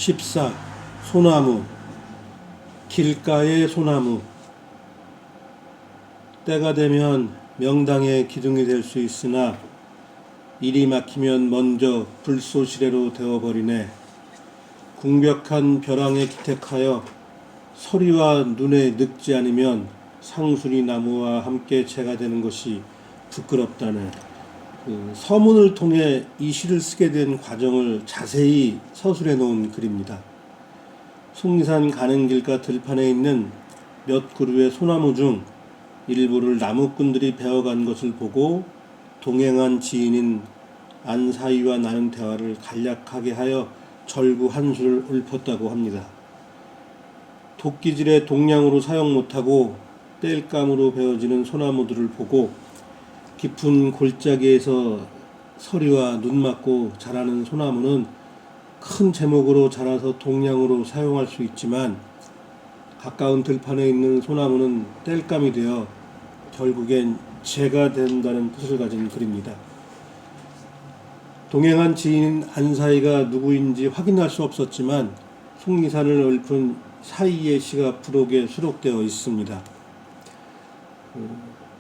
14. 소나무. 길가의 소나무. 때가 되면 명당의 기둥이 될 수 있으나 일이 막히면 먼저 불쏘시래로 되어버리네. 궁벽한 벼랑에 기택하여 서리와 눈에 늙지 않으면 상수리 나무와 함께 재가 되는 것이 부끄럽다네. 서문을 통해 이 시를 쓰게 된 과정을 자세히 서술해 놓은 글입니다. 속리산 가는 길가 들판에 있는 몇 그루의 소나무 중 일부를 나무꾼들이 베어간 것을 보고 동행한 지인인 안사위와 나눈 대화를 간략하게 하여 절구 한 수를 읊었다고 합니다. 도끼질에 동량으로 사용 못하고 땔감으로 베어지는 소나무들을 보고 깊은 골짜기에서 서리와 눈 맞고 자라는 소나무는 큰 제목으로 자라서 동량으로 사용할 수 있지만 가까운 들판에 있는 소나무는 땔감이 되어 결국엔 재가 된다는 뜻을 가진 글입니다. 동행한 지인 안사이가 누구인지 확인할 수 없었지만 속리산을 읊은 사이의 시가 부록에 수록되어 있습니다.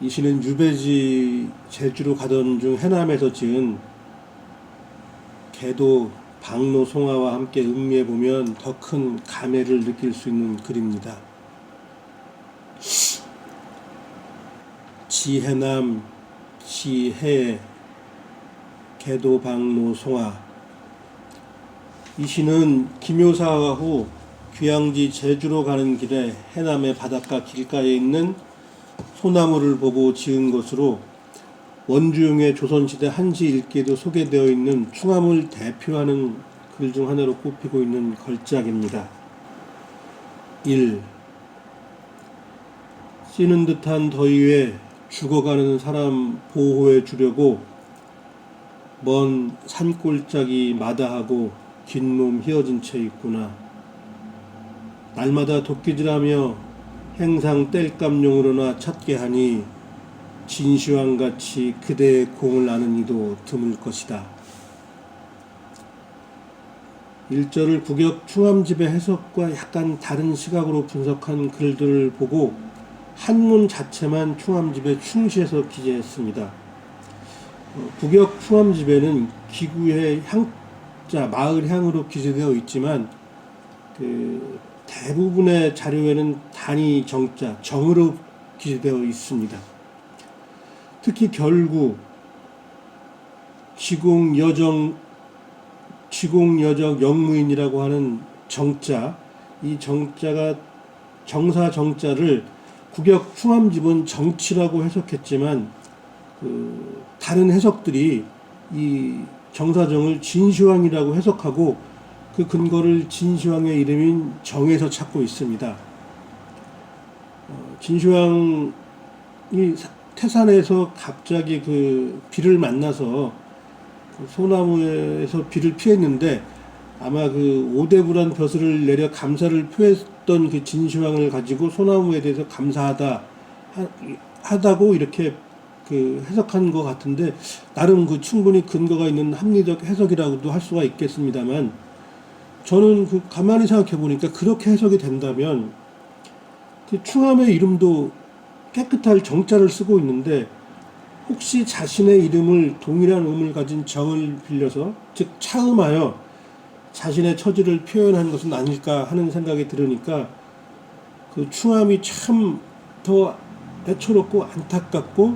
이 시는 유배지 제주로 가던 중 해남에서 지은 개도 박노 송화와 함께 음미해 보면 더 큰 감회를 느낄 수 있는 글입니다. 지해남 지해 개도 박노 송화. 이 시는 기묘사화 후 귀향지 제주로 가는 길에 해남의 바닷가 길가에 있는 소나무를 보고 지은 것으로 원주용의 조선시대 한시 일기에도 소개되어 있는 충암을 대표하는 글 중 하나로 꼽히고 있는 걸작입니다. 1. 찌는 듯한 더위에 죽어가는 사람 보호해 주려고 먼 산골짜기 마다하고 긴 몸 휘어진 채 있구나. 날마다 도끼질하며 행상 땔감용으로나 찾게 하니 진시황같이 그대의 공을 아는 이도 드물 것이다. 1절을 국역 충암집의 해석과 약간 다른 시각으로 분석한 글들을 보고 한문 자체만 충암집에 충시해서 기재했습니다. 국역 충암집에는 기구의 향자, 마을 향으로 기재되어 있지만 대부분의 자료에는 단위 정자, 정으로 기재되어 있습니다. 특히 결구, 지공여적 영무인이라고 하는 정자, 이 정자가 정사 정자를 국역 충암집은 정치라고 해석했지만 다른 해석들이 이 정사정을 진시황이라고 해석하고 그 근거를 진시황의 이름인 정에서 찾고 있습니다. 진시황이 태산에서 갑자기 비를 만나서 소나무에서 비를 피했는데 아마 오대불안 벼슬을 내려 감사를 표했던 그 진시황을 가지고 소나무에 대해서 감사하다고 이렇게 해석한 것 같은데 나름 충분히 근거가 있는 합리적 해석이라고도 할 수가 있겠습니다만 저는 가만히 생각해 보니까 그렇게 해석이 된다면 충암의 이름도 깨끗할 정자를 쓰고 있는데 혹시 자신의 이름을 동일한 의미를 가진 정을 빌려서 즉 차음하여 자신의 처지를 표현한 것은 아닐까 하는 생각이 들으니까 충암이 참 더 애처롭고 안타깝고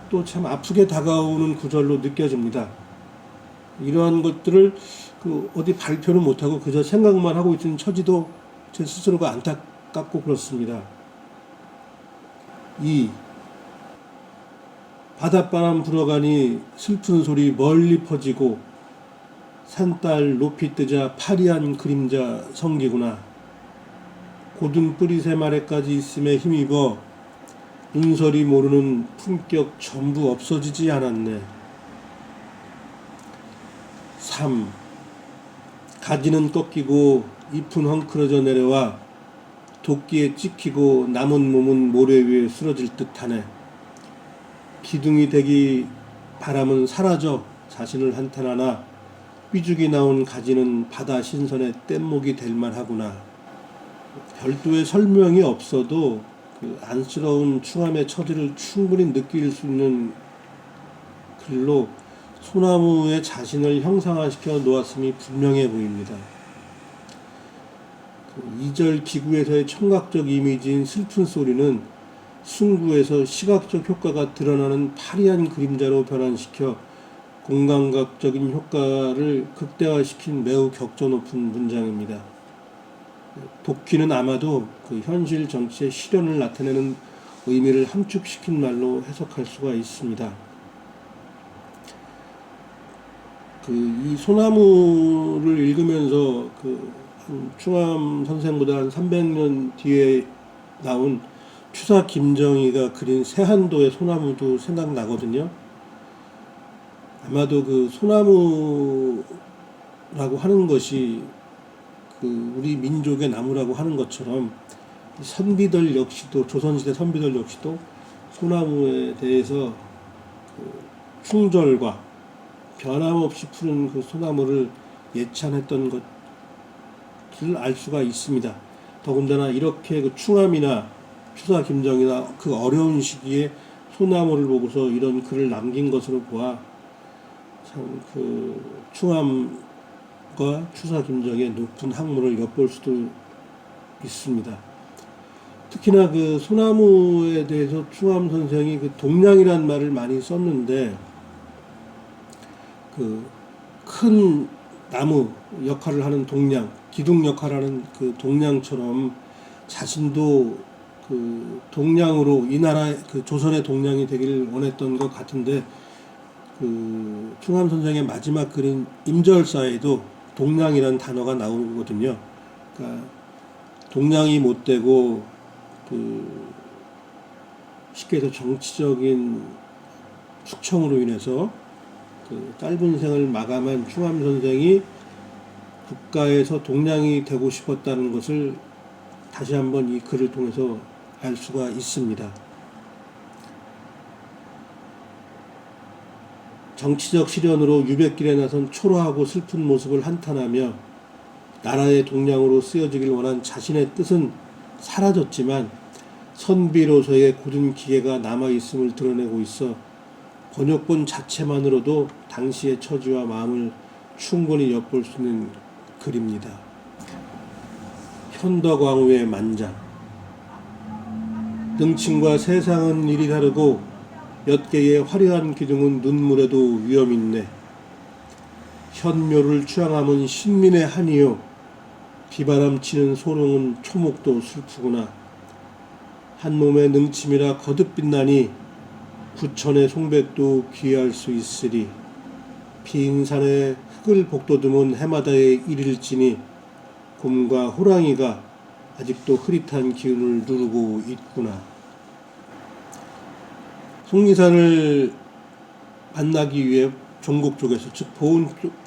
또 참 아프게 다가오는 구절로 느껴집니다. 이러한 것들을 어디 발표는 못하고 그저 생각만 하고 있는 처지도 제 스스로가 안타깝고 그렇습니다. 2. 바닷바람 불어가니 슬픈 소리 멀리 퍼지고 산딸 높이 뜨자 파리한 그림자 성기구나. 고든 뿌리 새마래까지 있음에 힘입어 눈설이 모르는 품격 전부 없어지지 않았네. 3. 가지는 꺾이고 잎은 헝클어져 내려와 도끼에 찍히고 남은 몸은 모래 위에 쓰러질 듯하네. 기둥이 되기 바람은 사라져 자신을 한탄하나 삐죽이 나온 가지는 바다 신선의 뗏목이 될 만하구나. 별도의 설명이 없어도 그 안쓰러운 충암의 처지를 충분히 느낄 수 있는 글로 소나무의 자신을 형상화시켜 놓았음이 분명해 보입니다. 그 2절 기구에서의 청각적 이미지인 슬픈 소리는 승구에서 시각적 효과가 드러나는 파리한 그림자로 변환시켜 공감각적인 효과를 극대화시킨 매우 격조 높은 문장입니다. 도끼는 아마도 그 현실 정치의 실현을 나타내는 의미를 함축시킨 말로 해석할 수가 있습니다. 이 소나무를 읽으면서 충암 선생보다 한 300년 뒤에 나온 추사 김정희가 그린 세한도의 소나무도 생각나거든요. 아마도 그 소나무라고 하는 것이 우리 민족의 나무라고 하는 것처럼 선비들 역시도, 조선시대 선비들 역시도 소나무에 대해서 충절과 변함없이 푸른 그 소나무를 예찬했던 것을 알 수가 있습니다. 더군다나 이렇게 그 충암이나 추사 김정이나 그 어려운 시기에 소나무를 보고서 이런 글을 남긴 것으로 보아 참 충암과 추사 김정의 높은 학문을 엿볼 수도 있습니다. 특히나 그 소나무에 대해서 충암 선생이 그 동량이란 말을 많이 썼는데, 큰 나무 역할을 하는 동량, 기둥 역할을 하는 그 동량처럼 자신도 동량으로 이 나라 조선의 동량이 되기를 원했던 것 같은데, 충암 선생의 마지막 글인 임절사에도 동량이라는 단어가 나오거든요. 그러니까 동량이 못되고 쉽게 해서 정치적인 숙청으로 인해서 짧은 생을 마감한 충암 선생이 국가에서 동량이 되고 싶었다는 것을 다시 한번 이 글을 통해서 알 수가 있습니다. 정치적 실현으로 유배길에 나선 초라하고 슬픈 모습을 한탄하며 나라의 동량으로 쓰여지길 원한 자신의 뜻은 사라졌지만 선비로서의 굳은 기계가 남아있음을 드러내고 있어 번역본 자체만으로도 당시의 처지와 마음을 충분히 엿볼 수 있는 글입니다. 현덕왕후의 만장. 등친과 세상은 이리 다르고 엿개의 화려한 기둥은 눈물에도 위엄있네. 현묘를 추앙함은 신민의 한이요 비바람 치는 소롱은 초목도 슬프구나. 한 몸의 능침이라 거듭 빛나니 구천의 송백도 귀할 수 있으리. 빈 산에 흙을 복도듬은 해마다의 일일지니 곰과 호랑이가 아직도 흐릿한 기운을 누르고 있구나. 속리산을 만나기 위해 종국 쪽에서, 즉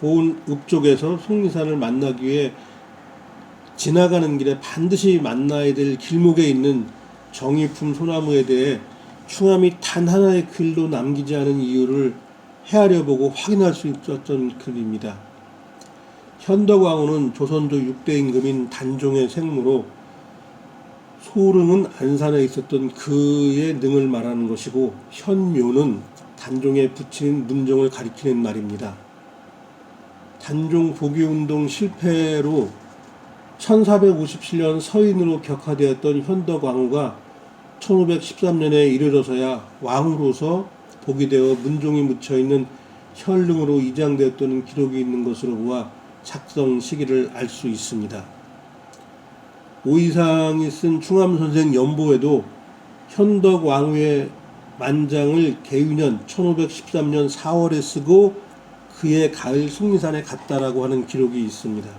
보은읍 쪽에서 속리산을 만나기 위해 지나가는 길에 반드시 만나야 될 길목에 있는 정의품 소나무에 대해 충암이 단 하나의 글도 남기지 않은 이유를 헤아려보고 확인할 수 있었던 글입니다. 현덕왕후는 조선조 6대 임금인 단종의 생무로 소릉은 안산에 있었던 그의 능을 말하는 것이고, 현묘는 단종에 붙인 문종을 가리키는 말입니다. 단종 복위운동 실패로 1457년 서인으로 격하되었던 현덕왕후가 1513년에 이르러서야 왕으로서 복위되어 문종이 묻혀있는 현릉으로 이장되었다는 기록이 있는 것으로 보아 작성 시기를 알 수 있습니다. 오이상이 쓴 충암선생 연보에도 현덕왕후의 만장을 계유년 1513년 4월에 쓰고 그해 가을 속리산에 갔다라고 하는 기록이 있습니다.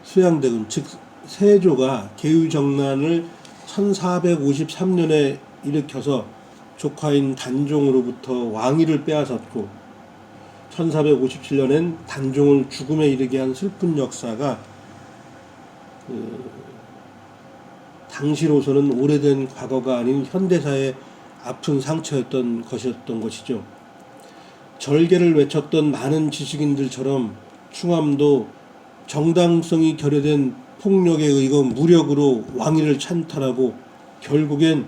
수양대군, 즉 세조가 계유정난을 1453년에 일으켜서 조카인 단종으로부터 왕위를 빼앗았고 1457년엔 단종을 죽음에 이르게 한 슬픈 역사가 당시로서는 오래된 과거가 아닌 현대사의 아픈 상처였던 것이죠. 절개를 외쳤던 많은 지식인들처럼 충암도 정당성이 결여된 폭력에 의거 무력으로 왕위를 찬탈하고 결국엔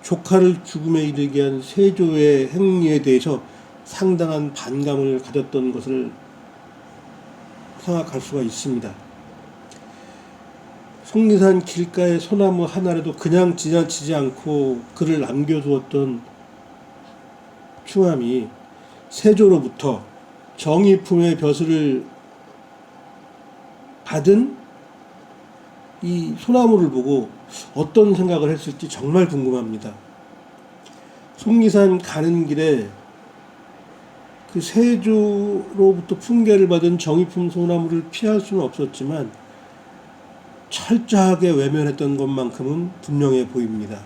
조카를 죽음에 이르게 한 세조의 행위에 대해서 상당한 반감을 가졌던 것을 생각할 수가 있습니다. 속리산 길가의 소나무 하나라도 그냥 지나치지 않고 글을 남겨두었던 충암이 세조로부터 정의품의 벼슬을 받은 이 소나무를 보고 어떤 생각을 했을지 정말 궁금합니다. 속리산 가는 길에 그 세조로부터 품계를 받은 정의품 소나무를 피할 수는 없었지만 철저하게 외면했던 것만큼은 분명해 보입니다.